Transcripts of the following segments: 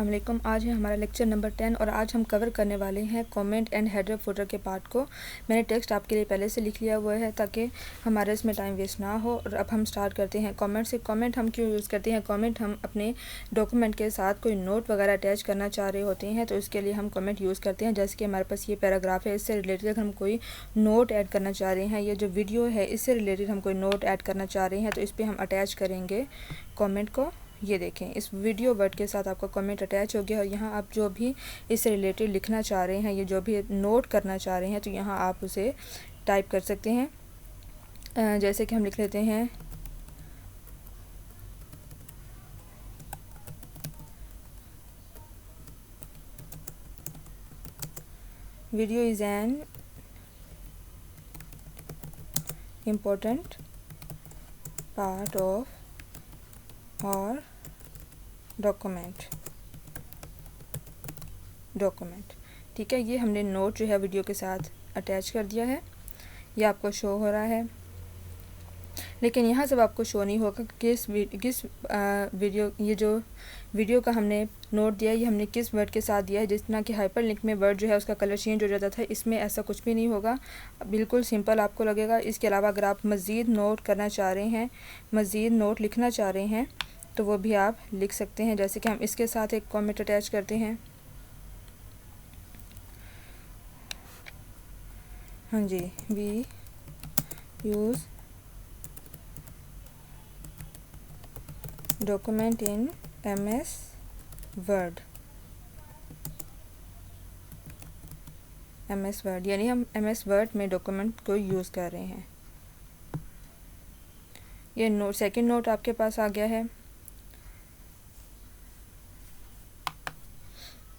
अस्सलामुअलैकुम। आज है हमारा लेक्चर नंबर 10 और आज हम कवर करने वाले हैं कमेंट एंड हेडर फुटर के पार्ट को। मैंने टेक्स्ट आपके लिए पहले से लिख लिया हुआ है ताकि हमारे इसमें टाइम वेस्ट ना हो। और अब हम स्टार्ट करते हैं कमेंट से। कमेंट हम क्यों यूज़ करते हैं? कमेंट हम अपने डॉक्यूमेंट के साथ कोई नोट वगैरह अटैच करना चाह रहे होते हैं तो इसके लिए हम कमेंट यूज़ करते हैं। जैसे कि हमारे पास ये पैराग्राफ है, इससे रिलेटेड अगर हम कोई नोट ऐड करना चाह रहे हैं, ये जो वीडियो है इससे रिलेटेड हम कोई नोट ऐड करना चाह रहे हैं तो इस पर हम अटैच करेंगे कमेंट को। ये देखें, इस वीडियो वर्ड के साथ आपका कमेंट अटैच हो गया और यहाँ आप जो भी इससे रिलेटेड लिखना चाह रहे हैं, ये जो भी नोट करना चाह रहे हैं तो यहाँ आप उसे टाइप कर सकते हैं। जैसे कि हम लिख लेते हैं video is an important part of और डॉक्यूमेंट। ठीक है, ये हमने नोट जो है वीडियो के साथ अटैच कर दिया है। ये आपको शो हो रहा है, लेकिन यहाँ सब आपको शो नहीं होगा किस वीडियो, ये जो वीडियो का हमने नोट दिया है ये हमने किस वर्ड के साथ दिया है। जिस तरह कि हाइपर लिंक में वर्ड जो है उसका कलर चेंज हो जाता था, इसमें ऐसा कुछ भी नहीं होगा, बिल्कुल सिंपल आपको लगेगा। इसके अलावा अगर आप मज़ीद नोट करना चाह रहे हैं, मज़ीद नोट लिखना चाह रहे हैं तो वो भी आप लिख सकते हैं। जैसे कि हम इसके साथ एक कमेंट अटैच करते हैं। हाँ जी, we use document in MS word. यानी हम MS वर्ड में डॉक्यूमेंट को यूज़ कर रहे हैं। ये नोट, सेकंड नोट आपके पास आ गया है।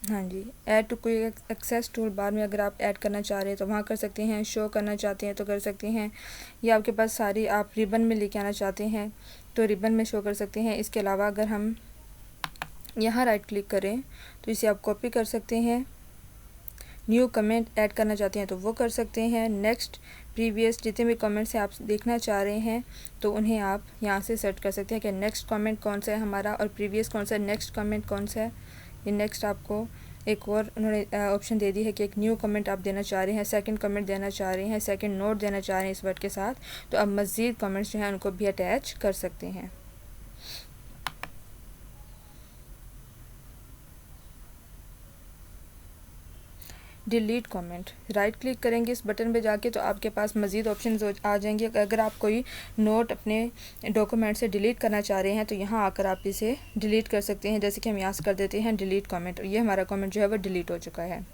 हाँ जी, ऐड टू कोई एक्सेस टूल बार में अगर आप ऐड करना चाह रहे हैं तो वहाँ कर सकते हैं। शो करना चाहते हैं तो कर सकते हैं। या आपके पास सारी आप रिबन में लेके आना चाहते हैं तो रिबन में शो कर सकते हैं। इसके अलावा अगर हम यहाँ राइट क्लिक करें तो इसे आप कॉपी कर सकते हैं। न्यू कमेंट ऐड करना चाहते हैं तो वो कर सकते हैं। नेक्स्ट, प्रीवियस, जितने भी कमेंट्स हैं आप देखना चाह रहे हैं तो उन्हें आप यहाँ से सर्च कर सकते हैं कि नेक्स्ट कमेंट कौन सा है हमारा और प्रीवियस कौन सा है, नेक्स्ट कमेंट कौन सा है। ये नेक्स्ट आपको एक और उन्होंने ऑप्शन दे दी है कि एक न्यू कमेंट आप देना चाह रहे हैं, सेकंड कमेंट देना चाह रहे हैं, सेकंड नोट देना चाह रहे हैं इस वर्ड के साथ, तो अब मज़ीद कमेंट्स जो हैं उनको भी अटैच कर सकते हैं। डिलीट कमेंट, राइट क्लिक करेंगे इस बटन पे जाके तो आपके पास मज़ीद ऑप्शन आ जाएंगे। अगर आप कोई नोट अपने डॉक्यूमेंट से डिलीट करना चाह रहे हैं तो यहाँ आकर आप इसे डिलीट कर सकते हैं। जैसे कि हम यहाँ से कर देते हैं डिलीट कमेंट और ये हमारा कमेंट जो है वो डिलीट हो चुका है।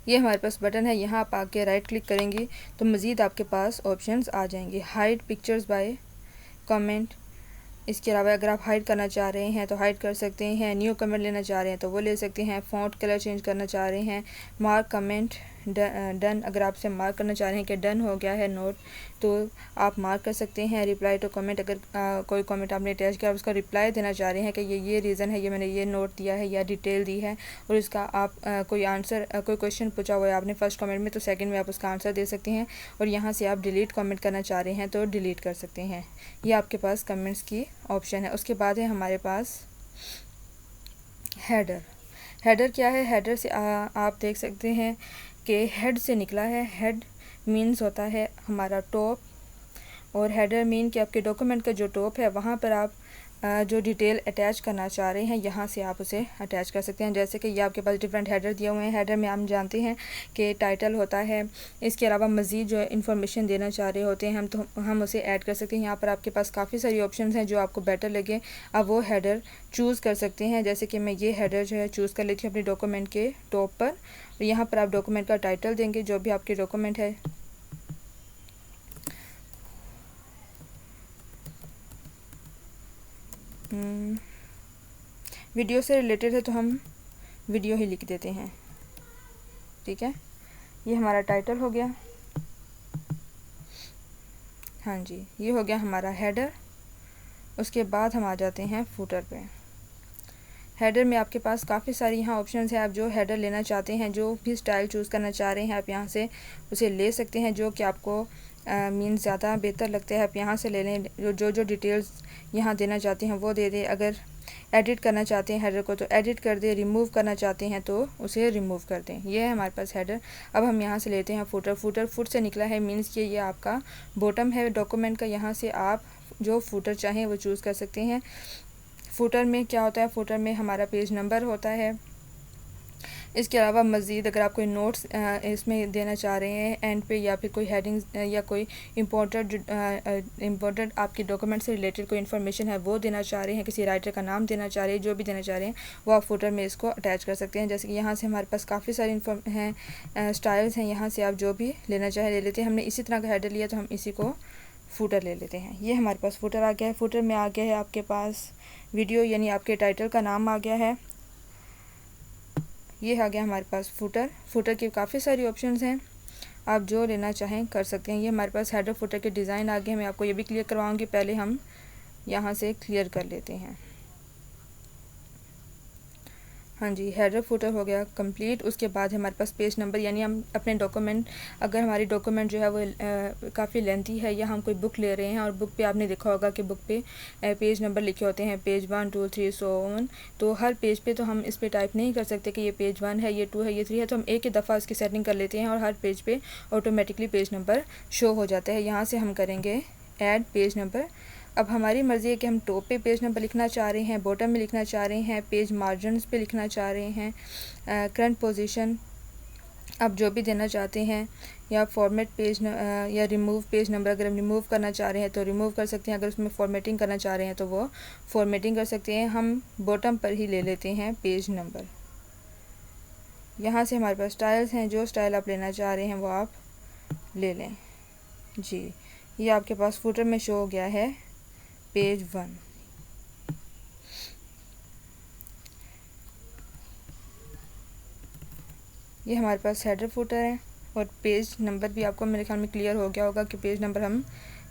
ये हमारे पास बटन है, यहाँ आप आके राइट क्लिक करेंगे तो मज़ीद आपके पास ऑप्शंस आ जाएंगे। हाइड पिक्चर्स बाय कमेंट, इसके अलावा अगर आप हाइड करना चाह रहे हैं तो हाइड कर सकते हैं। न्यू कमेंट लेना चाह रहे हैं तो वो ले सकते हैं। फ़ॉन्ट कलर चेंज करना चाह रहे हैं। मार्क कमेंट डन, अगर आपसे मार्क करना चाह रहे हैं कि डन हो गया है नोट तो आप मार्क कर सकते हैं। रिप्लाई टू कमेंट, अगर कोई कमेंट आपने अटैच किया उसका रिप्लाई देना चाह रहे हैं कि ये रीज़न है, ये मैंने ये नोट दिया है या डिटेल दी है और इसका आप कोई आंसर, कोई क्वेश्चन पूछा हुआ है आपने फर्स्ट कमेंट में तो सेकंड में आप उसका आंसर दे सकते हैं। और यहाँ से आप डिलीट कमेंट करना चाह रहे हैं तो डिलीट कर सकते हैं। ये आपके पास कमेंट्स की ऑप्शन है। उसके बाद है हमारे पास हेडर। हेडर क्या है? हेडर से आप देख सकते हैं कि हेड से निकला है। हेड मीन्स होता है हमारा टॉप और हेडर मीन कि आपके डॉक्यूमेंट का जो टॉप है वहाँ पर आप जो डिटेल अटैच करना चाह रहे हैं यहाँ से आप उसे अटैच कर सकते हैं। जैसे कि ये आपके पास डिफरेंट हेडर दिए हुए हैं। हेडर में हम जानते हैं कि टाइटल होता है, इसके अलावा मज़ीद जो इन्फॉर्मेशन देना चाह रहे होते हैं हम उसे ऐड कर सकते हैं। यहाँ पर आपके पास काफ़ी सारी ऑप्शंस हैं जो आपको बेटर लगे, अब वो हेडर चूज़ कर सकते हैं। जैसे कि मैं ये हेडर जो है चूज़ कर लेती हूँ अपने डॉक्यूमेंट के टॉप पर और यहाँ पर आप डॉक्यूमेंट का टाइटल देंगे जो भी आपके डॉक्यूमेंट है। वीडियो से रिलेटेड है तो हम वीडियो ही लिख देते हैं। ठीक है, ये हमारा टाइटल हो गया। हाँ जी, ये हो गया हमारा हेडर। उसके बाद हम आ जाते हैं फुटर पे। हेडर में आपके पास काफ़ी सारी यहाँ ऑप्शंस है। आप जो हेडर लेना चाहते हैं, जो भी स्टाइल चूज़ करना चाह रहे हैं आप यहाँ से उसे ले सकते हैं, जो कि आपको मीन ज़्यादा बेहतर लगता है आप यहाँ से ले लें। जो डिटेल्स यहाँ देना चाहते हैं वो दे दें। अगर एडिट करना चाहते हैं हेडर को तो एडिट कर दें, रिमूव करना चाहते हैं तो उसे रिमूव कर दें। ये है हमारे पास हेडर। अब हम यहाँ से लेते हैं फुटर। फुटर फुट से निकला है, मीन्स कि ये आपका बॉटम है डॉक्यूमेंट का। यहाँ से आप जो फुटर चाहें वो चूज़ कर सकते हैं। फुटर में क्या होता है, फुटर में हमारा पेज नंबर होता है। इसके अलावा मज़ीद अगर आप कोई नोट्स इसमें देना चाह रहे हैं एंड पे, या फिर कोई हेडिंग्स या कोई इम्पोर्टेंट आपके डॉक्यूमेंट से रिलेटेड कोई इन्फॉर्मेशन है वो देना चाह रहे हैं, किसी राइटर का नाम देना चाह रहे हैं, जो भी देना चाह रहे हैं वो आप फुटर में इसको अटैच कर सकते हैं। जैसे कि यहाँ से हमारे पास काफ़ी सारी स्टाइल्स हैं, यहाँ से आप जो भी लेना चाहें ले लेते हैं। हमने इसी तरह का हेडर लिया तो हम इसी को फुटर ले लेते हैं। ये हमारे पास फुटर आ गया है। फुटर में आ गया है आपके पास वीडियो, यानी आपके टाइटल का नाम आ गया है। ये आ गया हमारे पास फुटर। फुटर की काफ़ी सारी ऑप्शंस हैं, आप जो लेना चाहें कर सकते हैं। ये हमारे पास हेडर फुटर के डिज़ाइन आ गए हैं। मैं आपको ये भी क्लियर करवाऊंगी, पहले हम यहाँ से क्लियर कर लेते हैं। हाँ जी, हेडर फुटर हो गया कंप्लीट। उसके बाद हमारे पास पेज नंबर, यानी हम अपने डॉक्यूमेंट, अगर हमारी डॉक्यूमेंट जो है वो काफ़ी लेंथी है या हम कोई बुक ले रहे हैं और बुक पे आपने देखा होगा कि बुक पे पेज नंबर लिखे होते हैं, पेज 1 2 3 सो ऑन। तो हर पेज पे तो हम इस पर टाइप नहीं कर सकते कि ये पेज 1 है, ये 2 है, ये 3 है। तो हम एक ही दफ़ा उसकी सेटिंग कर लेते हैं और हर पेज पे ऑटोमेटिकली पेज नंबर शो हो जाता है। यहाँ से हम करेंगे ऐड पेज नंबर। अब हमारी मर्ज़ी है कि हम टॉप पे पेज नंबर लिखना चाह रहे हैं, बॉटम में लिखना चाह रहे हैं, पेज मार्जिन्स पे लिखना चाह रहे हैं, करंट पोजीशन आप जो भी देना चाहते हैं, या फॉर्मेट पेज या रिमूव पेज नंबर। अगर हम रिमूव करना चाह रहे हैं तो रिमूव कर सकते हैं, अगर उसमें फॉर्मेटिंग करना चाह रहे हैं तो वो फॉर्मेटिंग कर सकते हैं। हम बॉटम पर ही ले लेते हैं पेज नंबर। यहाँ से हमारे पास स्टाइल्स हैं, जो स्टाइल आप लेना चाह रहे हैं वो आप ले लें जी। ये आपके पास फुटर में शो हो गया है पेज 1। ये हमारे पास हेडर फुटर है और पेज नंबर भी आपको मेरे ख्याल में क्लियर हो गया होगा कि पेज नंबर हम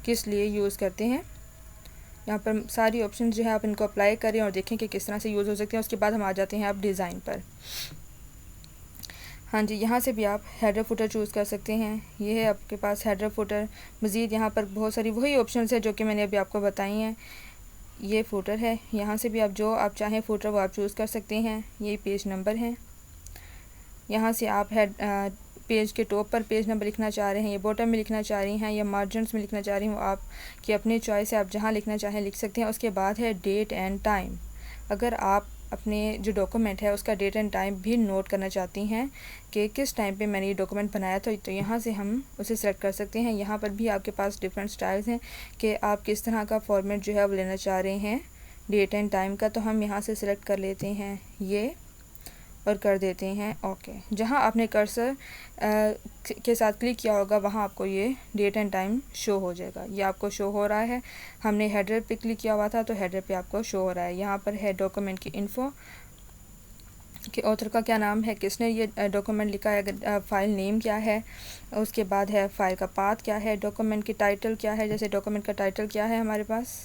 किस लिए यूज़ करते हैं। यहाँ पर सारी ऑप्शन जो है आप इनको अप्लाई करें और देखें कि किस तरह से यूज़ हो सकते हैं। उसके बाद हम आ जाते हैं आप डिज़ाइन पर। हाँ जी, यहाँ से भी आप हेडर फुटर चूज़ कर सकते हैं। ये है आपके पास हेडर फुटर। मज़ीद यहाँ पर बहुत सारी वही ऑप्शंस है जो कि मैंने अभी आपको बताई हैं। ये फुटर है, यहाँ से भी आप जो आप चाहें फुटर वो आप चूज़ कर सकते हैं। ये पेज नंबर है, यहाँ से आप पेज के टॉप पर पेज नंबर लिखना चाह रहे हैं, या बॉटम में लिखना चाह रही हैं, या मार्जिन्स में लिखना चाह रही हूँ, आप की अपनी चॉइस है, आप जहाँ लिखना चाहें लिख सकते हैं। उसके बाद है डेट एंड टाइम। अगर आप अपने जो डॉक्यूमेंट है उसका डेट एंड टाइम भी नोट करना चाहती हैं कि किस टाइम पे मैंने ये डॉक्यूमेंट बनाया था, तो यहाँ से हम उसे सेलेक्ट कर सकते हैं। यहाँ पर भी आपके पास डिफरेंट स्टाइल्स हैं कि आप किस तरह का फॉर्मेट जो है वो लेना चाह रहे हैं डेट एंड टाइम का। तो हम यहाँ से सिलेक्ट कर लेते हैं ये और कर देते हैं ओके। जहाँ आपने कर्सर के साथ क्लिक किया होगा वहाँ आपको ये डेट एंड टाइम शो हो जाएगा। ये आपको शो हो रहा है। हमने हेडर पे क्लिक किया हुआ था तो हेडर पे आपको शो हो रहा है। यहाँ पर है डॉक्यूमेंट की इन्फो कि ऑथर का क्या नाम है, किसने ये डॉक्यूमेंट लिखा है, अगर फ़ाइल नेम क्या है। उसके बाद है फ़ाइल का पाथ क्या है, डॉक्यूमेंट की टाइटल क्या है। जैसे डॉक्यूमेंट का टाइटल क्या है हमारे पास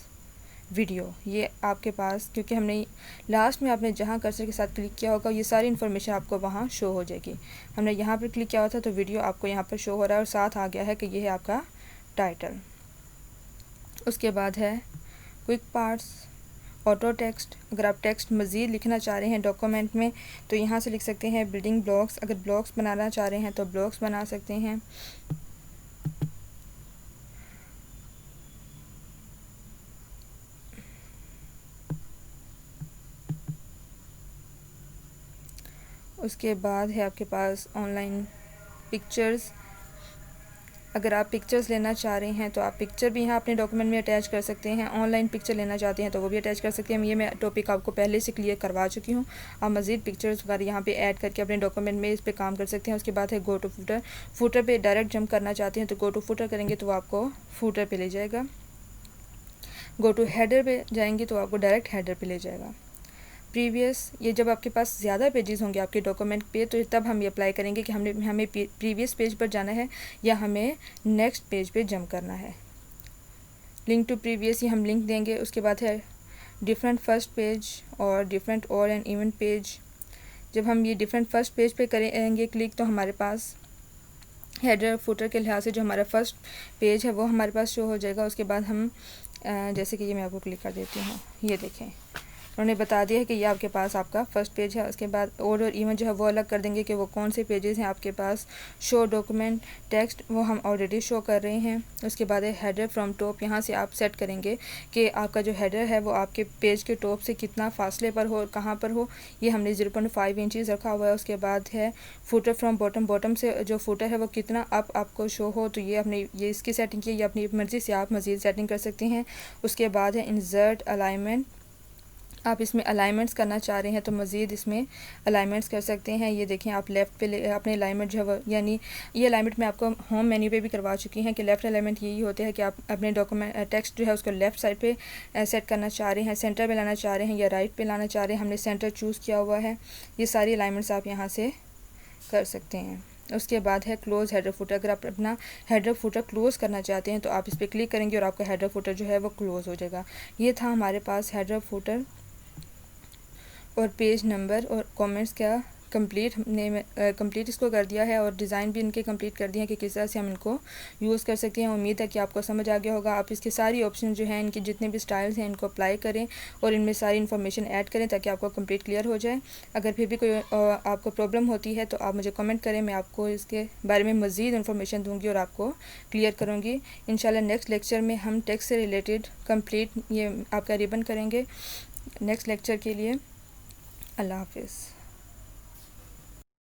वीडियो, ये आपके पास, क्योंकि हमने लास्ट में आपने जहाँ कर्सर के साथ क्लिक किया होगा ये सारी इन्फॉर्मेशन आपको वहाँ शो हो जाएगी। हमने यहाँ पर क्लिक किया हुआ था तो वीडियो आपको यहाँ पर शो हो रहा है और साथ आ गया है कि ये है आपका टाइटल। उसके बाद है क्विक पार्ट्स, ऑटो टेक्स्ट। अगर आप टेक्स्ट मज़ीद लिखना चाह रहे हैं डॉक्यूमेंट में तो यहाँ से लिख सकते हैं। बिल्डिंग ब्लॉक्स, अगर ब्लॉक्स बनाना चाह रहे हैं तो ब्लॉक्स बना सकते हैं। उसके बाद है आपके पास ऑनलाइन पिक्चर्स। अगर आप पिक्चर्स लेना चाह रहे हैं तो आप पिक्चर भी यहाँ अपने डॉक्यूमेंट में अटैच कर सकते हैं। ऑनलाइन पिक्चर लेना चाहते हैं तो वो भी अटैच कर सकते हैं। ये मैं टॉपिक आपको पहले से क्लियर करवा चुकी हूँ। आप मज़ीद पिक्चर्स वगैरह यहाँ पे ऐड करके अपने डॉक्यूमेंट में इस पर काम कर सकते हैं। उसके बाद है गो टू फुटर। फुटर पे डायरेक्ट जंप करना चाहते हैं तो गो टू फुटर करेंगे तो वो आपको फुटर पे ले जाएगा। गो टू हेडर पे जाएंगे तो आपको डायरेक्ट हेडर पे ले जाएगा। प्रीवियस, ये जब आपके पास ज़्यादा पेजेस होंगे आपके डॉक्यूमेंट पे तो तब हम ये अप्लाई करेंगे कि हमें प्रीवियस पेज पर जाना है या हमें नेक्स्ट पेज पे जंप करना है। लिंक टू प्रीवियस, ये हम लिंक देंगे। उसके बाद है डिफरेंट फर्स्ट पेज और डिफरेंट और एंड इवेंट पेज। जब हम ये डिफरेंट फर्स्ट पेज पे करेंगे क्लिक तो हमारे पास हेडर फुटर के लिहाज से जो हमारा फर्स्ट पेज है वो हमारे पास शो हो जाएगा। उसके बाद हम जैसे कि ये मैं आपको क्लिक कर देती हूँ, ये देखें उन्होंने बता दिया है कि ये आपके पास आपका फर्स्ट पेज है। उसके बाद ओड और इवन जो है वो अलग कर देंगे कि वो कौन से पेजेस हैं आपके पास। शो डॉक्यूमेंट टेक्स्ट वो हम ऑलरेडी शो कर रहे हैं। उसके बाद है हेडर फ्रॉम टॉप, यहाँ से आप सेट करेंगे कि आपका जो हेडर है वो आपके पेज के टॉप से कितना फासले पर हो, कहाँ पर हो। ये हमने 0.5 इंचज़ रखा हुआ है। उसके बाद है फुटर फ्रॉम बॉटम, बॉटम से जो फुटर है वो कितना अप आपको शो हो, तो ये हमने ये इसकी सेटिंग की, ये अपनी मर्ज़ी से आप मज़ीद सेटिंग कर सकते हैं। उसके बाद है इंसर्ट अलाइनमेंट, आप इसमें अलाइनमेंट्स करना चाह रहे हैं तो मज़ीद इसमें अलाइनमेंट्स कर सकते हैं। ये देखें आप लेफ़्ट पे अपने अलाइनमेंट जो है वो, यानी ये अलाइनमेंट मैं आपको होम मेन्यू पे भी करवा चुकी हैं कि लेफ़्ट अलाइनमेंट यही होते हैं कि आप अपने डॉक्यूमेंट टेक्स्ट जो है उसको लेफ़्ट साइड पे सेट करना चाह रहे हैं, सेंटर पे लाना चाह रहे हैं या राइट पे लाना चाह रहे हैं। हमने सेंटर चूज़ किया हुआ है। ये सारी अलाइनमेंट्स आप यहाँ से कर सकते हैं। उसके बाद है क्लोज़ हेडर फुटर, अगर आप अपना हेडर फुटर क्लोज़ करना चाहते हैं तो आप इस पर क्लिक करेंगे और आपका हेडर फुटर जो है वो क्लोज़ हो जाएगा। ये था हमारे पास हेडर फुटर और पेज नंबर और कमेंट्स का कंप्लीट, हमने कंप्लीट इसको कर दिया है और डिज़ाइन भी इनके कंप्लीट कर दिए हैं कि किस तरह से हम इनको यूज़ कर सकते हैं। उम्मीद है कि आपको समझ आ गया होगा। आप इसके सारी ऑप्शन जो हैं, इनके जितने भी स्टाइल्स हैं, इनको अप्लाई करें और इनमें सारी इन्फॉर्मेशन ऐड करें ताकि आपको कंप्लीट क्लियर हो जाए। अगर फिर भी कोई आपको प्रॉब्लम होती है तो आप मुझे कमेंट करें, मैं आपको इसके बारे में मज़ीद इन्फॉर्मेशन दूँगी और आपको क्लियर करूँगी। इंशाल्लाह नेक्स्ट लेक्चर में हम टेक्स्ट से रिलेटेड कंप्लीट ये आपका रिबन करेंगे। नेक्स्ट लेक्चर के लिए अल्लाह हाफिज़।